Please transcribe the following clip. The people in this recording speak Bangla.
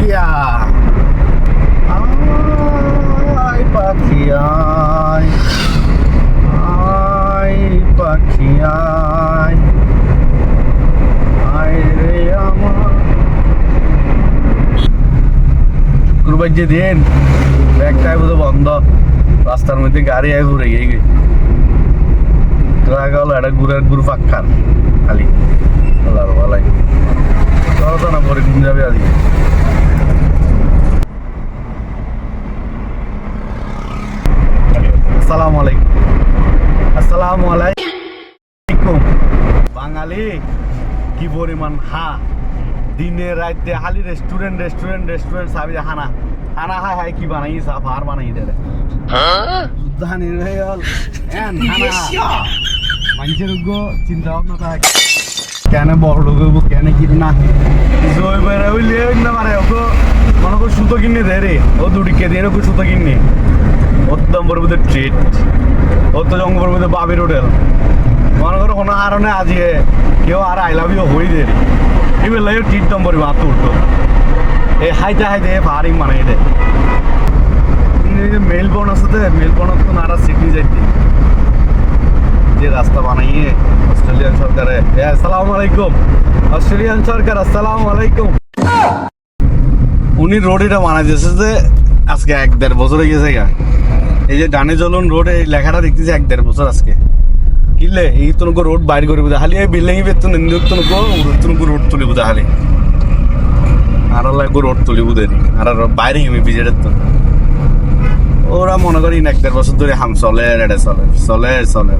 টিয়া আয় পাখি আয় আয় পাখি আয় আয় রে আমার শুক্রবার যে দিন ব্যাগটাই বোধ বন্ধ রাস্তার মধ্যে গাড়ি আয় ঘুরে গিয়ে ট্রাক হলো একটা গুড় পাক্কার খালি বলাই চলো না পরে ঘুম যাবে আজকে আসসালামু আলাইকুম আসসালামু আলাইকুম বাঙালি কি পরিমাণ দিনে রাতে খালি রেস্টুরেন্ট রেস্টুরেন্ট রেস্টুরেন্ট সাবি হানা হানা হাই হাই কি বানাই সা ফার বানাই দে যুদ্ধানি হয়ে গেল মানুষের চিন্তা ভাবনা থাকে কেন বড় লোক হইব কেন কি না জয় বেড়া হইলে না পারে ওকে মনে কর সুতো কিনে দেয় রে ও দুটিকে দিয়ে ওকে সুতো কিনে ওর দাম পড়বে ট্রিট ওর তো জঙ্গ পড়বে বাবির হোটেল মনে করো কোনো কারণে আজকে কেউ আর আই লাভ ইউ হই দে রে এবার লাগে ট্রিট দাম পড়বে হাত উল্টো এই হাইতে হাইতে ভারিং বানাই দে মেলবোর্ন আছে তো মেলবোর্ন তো নারা সিডনি যাইতে যে রাস্তা বানাইয়ে অস্ট্রেলিয়ান সরকারে আসসালামু আলাইকুম অস্ট্রেলিয়ান সরকার আসসালামু আলাইকুম উনি রোড এটা বানাই দিয়েছে যে আজকে 1-1.5 বছর হয়ে গেছে গা এই যে ডানে চলুন রোড এই লেখাটা দেখতেছি 1-1.5 বছর আজকে কিলে এই তোমাকে রোড বাইর করে বুঝা খালি এই বিল্ডিং বেতন তোমাকে রোড তুলি বুঝা খালি আর লাগবো রোড তুলি বুঝে আর বাইরে আমি বিজেটের তো ওরা মনে করি 1-1.5 বছর ধরে হাম চলে রেডে চলে চলে চলে